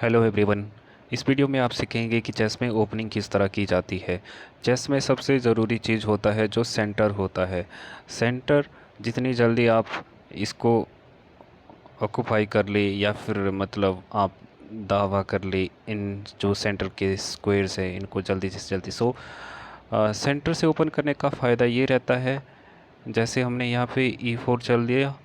Hello everyone. इस video में आप सीखेंगे कि चेस में ओपनिंग किस तरह की जाती है। चेस में सबसे ज़रूरी चीज़ होता है जो सेंटर होता है। सेंटर जितनी जल्दी आप इसको ऑक्यूपाई कर ले या फिर मतलब आप दावा कर ले, इन जो सेंटर के स्क्वायर्स हैं इनको जल्दी से जल्दी सेंटर से ओपन करने का फ़ायदा ये रहता है, जैसे हमने यहाँ पे E4 चल दिया।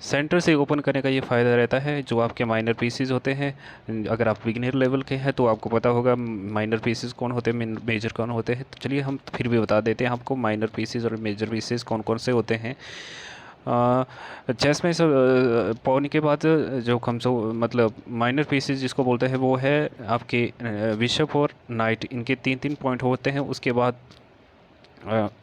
सेंटर से ओपन करने का ये फ़ायदा रहता है, जो आपके माइनर पीसीज होते हैं, अगर आप बिगिनर लेवल के हैं तो आपको पता होगा माइनर पीसीज कौन होते हैं, मेजर कौन होते हैं। तो चलिए हम फिर भी बता देते हैं आपको माइनर पीसीज और मेजर पीसीज कौन कौन से होते हैं। चेस में सब पॉन के बाद जो कमज़ोर मतलब माइनर पीसेस जिसको बोलते हैं वो है आपके बिशप और नाइट। इनके तीन तीन पॉइंट होते हैं। उसके बाद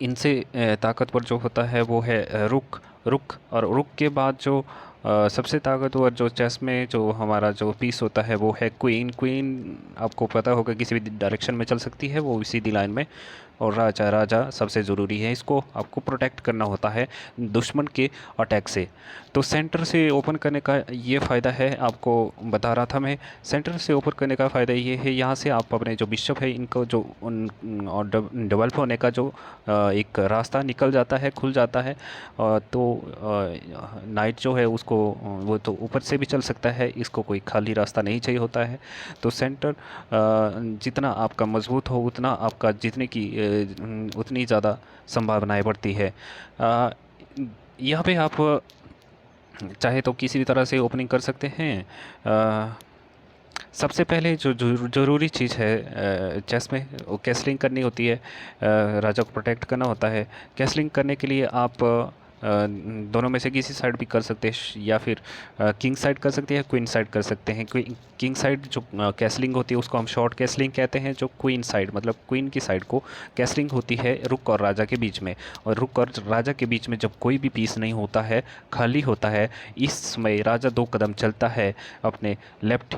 इनसे ताकतवर जो होता है वो है रुक। रुक और रुक के बाद जो सबसे ताकतवर जो चेस में जो हमारा जो पीस होता है वो है क्वीन। क्वीन आपको पता होगा किसी भी डायरेक्शन में चल सकती है, वो सीधी लाइन में। और राजा, राजा सबसे ज़रूरी है, इसको आपको प्रोटेक्ट करना होता है दुश्मन के अटैक से। तो सेंटर से ओपन करने का ये फ़ायदा है, आपको बता रहा था मैं। सेंटर से ओपन करने का फ़ायदा ये है, यहाँ से आप अपने जो बिशप है इनको जो और डेवलप होने का जो एक रास्ता निकल जाता है, खुल जाता है। तो नाइट जो है उसको वो तो ऊपर से भी चल सकता है, इसको कोई खाली रास्ता नहीं चाहिए होता है। तो सेंटर जितना आपका मजबूत हो उतना आपका जीतने की उतनी ज़्यादा संभावनाएं बढ़ती है। यहाँ पे आप चाहे तो किसी भी तरह से ओपनिंग कर सकते हैं। सबसे पहले जो ज़रूरी चीज़ है चेस में वो कैसलिंग करनी होती है। राजा को प्रोटेक्ट करना होता है। कैसलिंग करने के लिए आप दोनों में से किसी साइड भी कर सकते हैं, या फिर किंग साइड कर सकते हैं, क्वीन साइड कर सकते हैं। किंग साइड जो कैसलिंग होती है उसको हम शॉर्ट कैसलिंग कहते हैं। जो क्वीन साइड मतलब क्वीन की साइड को कैसलिंग होती है रुक और राजा के बीच में। और रुक और राजा के बीच में जब कोई भी पीस नहीं होता है, खाली होता है, इस समय राजा 2 कदम चलता है अपने लेफ्ट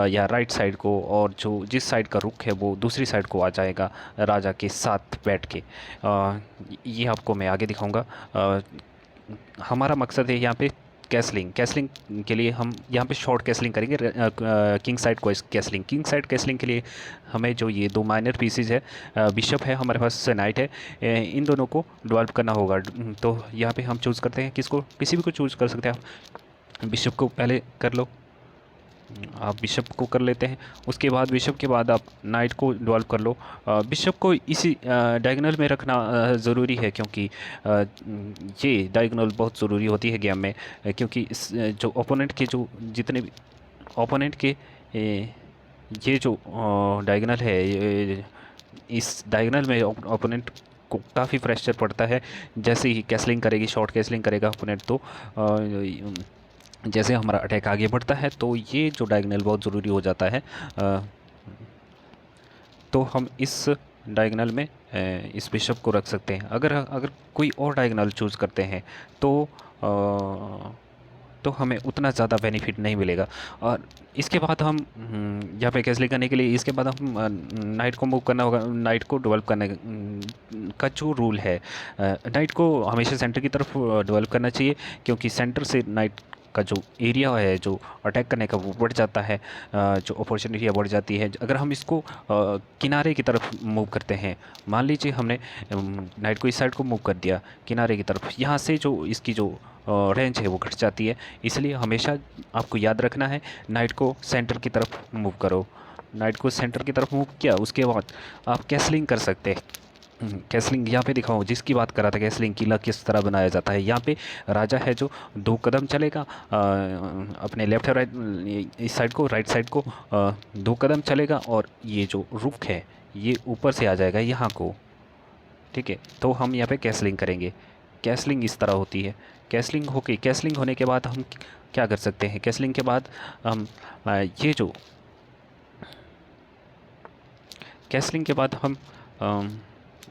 या राइट साइड को, और जो जिस साइड का रुख है वो दूसरी साइड को आ जाएगा राजा के साथ बैठ के। ये आपको मैं आगे दिखाऊंगा। हमारा मकसद है यहाँ पे कैसलिंग। कैसलिंग के लिए हम यहाँ पे शॉर्ट कैसलिंग करेंगे। किंग साइड को कैसलिंग, किंग साइड कैसलिंग के लिए हमें जो ये 2 माइनर पीसेज है, बिशप है हमारे पास, नाइट है, इन दोनों को डेवलप करना होगा। तो यहाँ पे हम चूज़ करते हैं किसको, किसी भी को चूज़ कर सकते हैं आप। बिशप को पहले कर लो, आप बिशप को कर लेते हैं। उसके बाद बिशप के बाद आप नाइट को डेवलप कर लो। बिशप को इसी डायगोनल में रखना ज़रूरी है, क्योंकि ये डायगोनल बहुत ज़रूरी होती है गेम में। क्योंकि जो ओपोनेंट के जो जितने भी ओपोनेंट के ये जो डायगोनल है, इस डायगोनल में ओपोनेंट को काफ़ी प्रेशर पड़ता है। जैसे ही कैसलिंग करेगी, शॉर्ट कैसलिंग करेगा ओपोनेंट, तो जैसे हमारा अटैक आगे बढ़ता है तो ये जो डायगोनल बहुत ज़रूरी हो जाता है। तो हम इस डायगोनल में इस बिशप को रख सकते हैं। अगर अगर कोई और डायगोनल चूज़ करते हैं तो हमें उतना ज़्यादा बेनिफिट नहीं मिलेगा। और इसके बाद हम यहाँ पे कैसलिंग करने के लिए इसके बाद हम नाइट को मूव करना होगा। नाइट को डेवलप करने का जो रूल है, नाइट को हमेशा सेंटर की तरफ डेवलप करना चाहिए, क्योंकि सेंटर से नाइट का जो एरिया है जो अटैक करने का वो बढ़ जाता है, जो अपॉर्चुनिटी बढ़ जाती है। अगर हम इसको किनारे की तरफ मूव करते हैं, मान लीजिए हमने नाइट को इस साइड को मूव कर दिया किनारे की तरफ, यहाँ से जो इसकी जो रेंज है वो घट जाती है। इसलिए हमेशा आपको याद रखना है नाइट को सेंटर की तरफ मूव करो। नाइट को सेंटर की तरफ मूव किया, उसके बाद आप कैसलिंग कर सकते हैं। कैसलिंग यहाँ पे दिखाऊँ जिसकी बात कर रहा था, कैसलिंग किला किस तरह बनाया जाता है। यहाँ पे राजा है जो 2 कदम चलेगा अपने लेफ्ट और राइट, इस साइड को, राइट साइड को 2 कदम चलेगा, और ये जो रुख है ये ऊपर से आ जाएगा यहाँ को। ठीक है, तो हम यहाँ पे कैसलिंग करेंगे। कैसलिंग इस तरह होती है। कैसलिंग होके, कैसलिंग होने के बाद हम क्या कर सकते हैं, कैसलिंग के बाद हम ये जो कैसलिंग के बाद हम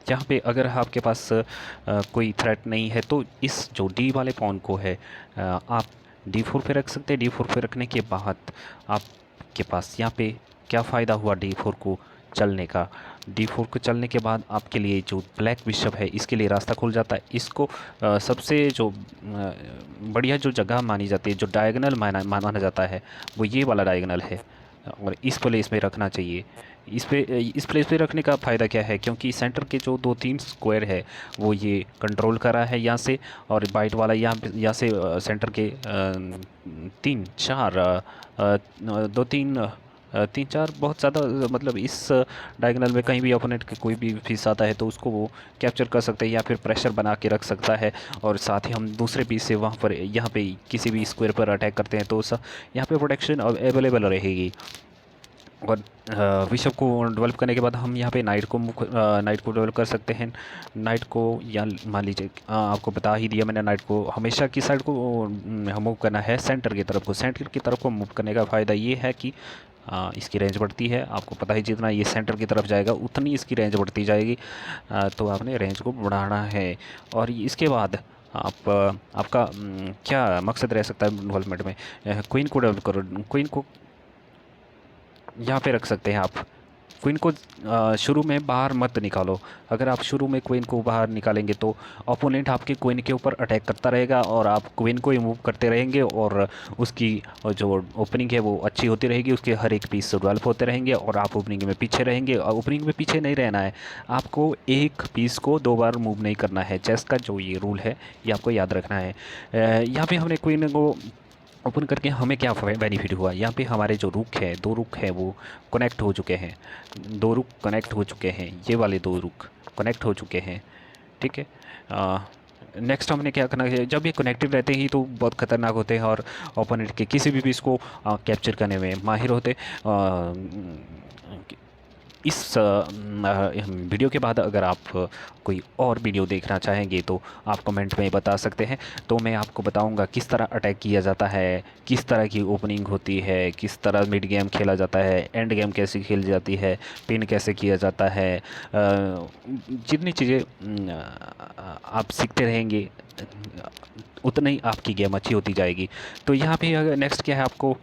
यहाँ पे अगर आपके पास कोई थ्रेट नहीं है तो इस जो डी वाले पॉन को है आप D4 पे रख सकते हैं। D4 पे रखने के बाद आपके पास यहाँ पे क्या फ़ायदा हुआ D4 को चलने का। D4 को चलने के बाद आपके लिए जो ब्लैक बिशप है इसके लिए रास्ता खुल जाता है। इसको सबसे जो बढ़िया जो जगह मानी जाती है, जो डायगोनल माना जाता है, वो ये वाला डायगोनल है। और इस प्लेस में रखना चाहिए। इस प्लेस पे रखने का फ़ायदा क्या है, क्योंकि सेंटर के जो 2-3 स्क्वायर है वो ये कंट्रोल कर रहा है यहाँ से, और वाइट वाला यहाँ से सेंटर के 3-4 2-3 3-4 बहुत ज़्यादा, मतलब इस डायगोनल में कहीं भी ओपोनेंट के कोई भी पीस आता है तो उसको वो कैप्चर कर सकते हैं या फिर प्रेशर बना के रख सकता है। और साथ ही हम दूसरे पीस से वहाँ पर यहाँ पे किसी भी स्क्वायर पर अटैक करते हैं तो यहाँ पे प्रोटेक्शन अवेलेबल रहेगी। और बिशप को डेवलप करने के बाद हम यहाँ पे नाइट को डेवलप कर सकते हैं। नाइट को, या मान लीजिए आपको बता ही दिया मैंने, नाइट को हमेशा की साइड को मूव करना है, सेंटर की तरफ को। सेंटर की तरफ को मूव करने का फ़ायदा ये है कि इसकी रेंज बढ़ती है। आपको पता ही, जितना ये सेंटर की तरफ जाएगा उतनी इसकी रेंज बढ़ती जाएगी। तो आपने रेंज को बढ़ाना है। और इसके बाद आपका क्या मकसद रह सकता है डेवलपमेंट में? क्वीन को डेवलप करो। क्वीन को यहाँ पे रख सकते हैं आप। क्वीन को शुरू में बाहर मत निकालो। अगर आप शुरू में क्वीन को बाहर निकालेंगे तो ओपोनेंट आपके क्वीन के ऊपर अटैक करता रहेगा और आप क्वीन को ही मूव करते रहेंगे, और उसकी जो ओपनिंग है वो अच्छी होती रहेगी, उसके हर एक पीस डेवलप होते रहेंगे और आप ओपनिंग में पीछे रहेंगे। और ओपनिंग में पीछे नहीं रहना है, आपको एक पीस को 2 बार मूव नहीं करना है। चेस का जो ये रूल है ये आपको याद रखना है। यहाँ पर हमने क्वीन को ओपन करके हमें क्या बेनिफिट हुआ, यहाँ पे हमारे जो रुक है, 2 रुक है वो कनेक्ट हो चुके हैं। 2 रुक कनेक्ट हो चुके हैं, ये वाले 2 रुक कनेक्ट हो चुके हैं। ठीक है। नेक्स्ट हमने क्या करना है, जब ये कनेक्टेड रहते ही तो बहुत ख़तरनाक होते हैं और ओपोनेंट के किसी भी पीस को कैप्चर करने में माहिर होते। इस वीडियो के बाद अगर आप कोई और वीडियो देखना चाहेंगे तो आप कमेंट में बता सकते हैं, तो मैं आपको बताऊंगा किस तरह अटैक किया जाता है, किस तरह की ओपनिंग होती है, किस तरह मिड गेम खेला जाता है, एंड गेम कैसे खेली जाती है, पिन कैसे किया जाता है। जितनी चीज़ें आप सीखते रहेंगे उतना ही आपकी गेम अच्छी होती जाएगी। तो यहाँ पे अगर नेक्स्ट क्या है, आपको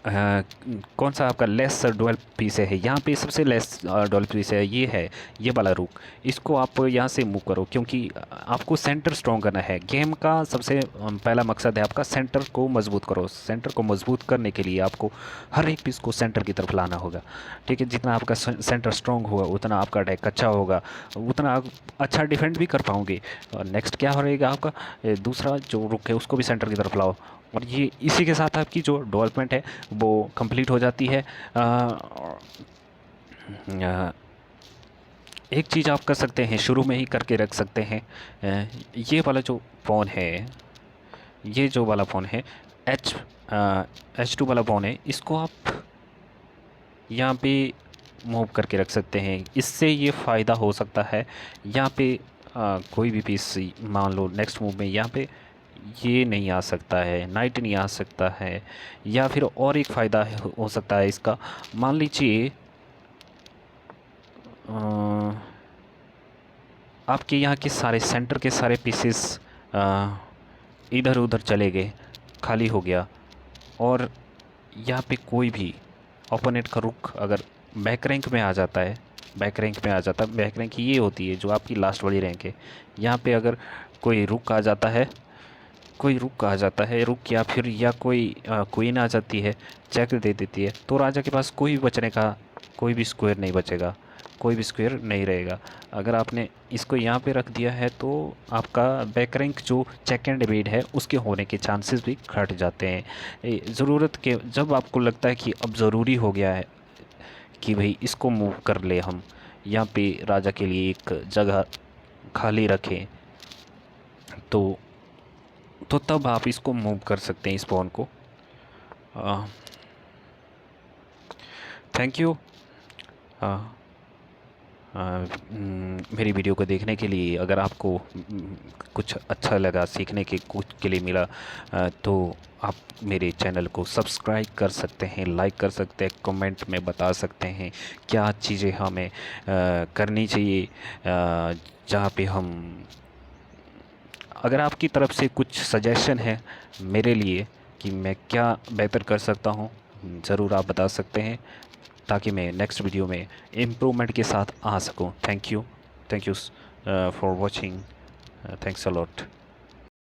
कौन सा आपका लेस डुअल पीस है, यहाँ पे सबसे लेस डुअल पीस है, ये है ये वाला रुक। इसको आप यहाँ से मूव करो, क्योंकि आपको सेंटर स्ट्रॉन्ग करना है। गेम का सबसे पहला मकसद है आपका सेंटर को मजबूत करो। सेंटर को मजबूत करने के लिए आपको हर एक पीस को सेंटर की तरफ लाना होगा। ठीक है, जितना आपका सेंटर स्ट्रॉन्ग होगा उतना आपका अटैक अच्छा होगा, उतना आप अच्छा डिफेंड भी कर पाओगे। और नेक्स्ट क्या हो रहेगा, आपका दूसरा जो रुक है उसको भी सेंटर की तरफ लाओ। और ये इसी के साथ आपकी जो डेवलपमेंट है वो कंप्लीट हो जाती है। एक चीज़ आप कर सकते हैं, शुरू में ही करके रख सकते हैं। ये वाला जो फ़ोन है, ये जो वाला फ़ोन है H2 वाला फ़ोन है, इसको आप यहाँ पे मूव करके रख सकते हैं। इससे ये फ़ायदा हो सकता है, यहाँ पे कोई भी पीस मान लो नेक्स्ट मूव में यहाँ पे ये नहीं आ सकता है, नाइट नहीं आ सकता है। या फिर और एक फ़ायदा हो सकता है इसका, मान लीजिए आपके यहाँ के सारे सेंटर के सारे पीसेस इधर उधर चले गए, खाली हो गया, और यहाँ पे कोई भी ओपोनेंट का रुख अगर बैक रैंक में आ जाता है, बैक रैंक में आ जाता है, बैक रैंक ये होती है जो आपकी लास्ट वाली रैंक है। यहाँ पे अगर कोई रुक आ जाता है, कोई रुक आ जाता है, रुक या फिर या कोई क्वीन आ जाती है, चेक दे देती है, तो राजा के पास कोई भी बचने का कोई भी स्क्वायर नहीं बचेगा, कोई भी स्क्वायर नहीं रहेगा। अगर आपने इसको यहाँ पे रख दिया है तो आपका बैक रैंक जो चेक एंड बेड है उसके होने के चांसेस भी घट जाते हैं। ज़रूरत के जब आपको लगता है कि अब ज़रूरी हो गया है कि भाई इसको मूव कर ले, हम यहाँ पे राजा के लिए एक जगह खाली रखें, तो तब आप इसको मूव कर सकते हैं, इस पॉन को। थैंक यू मेरी वीडियो को देखने के लिए। अगर आपको कुछ अच्छा लगा, सीखने के कुछ के लिए मिला, तो आप मेरे चैनल को सब्सक्राइब कर सकते हैं, लाइक कर सकते हैं, कमेंट में बता सकते हैं क्या चीज़ें हमें करनी चाहिए, जहाँ पे हम, अगर आपकी तरफ से कुछ सजेशन है मेरे लिए कि मैं क्या बेहतर कर सकता हूँ, ज़रूर आप बता सकते हैं, ताकि मैं नेक्स्ट वीडियो में इम्प्रूवमेंट के साथ आ सकूँ। Thank you for watching. Thanks a lot.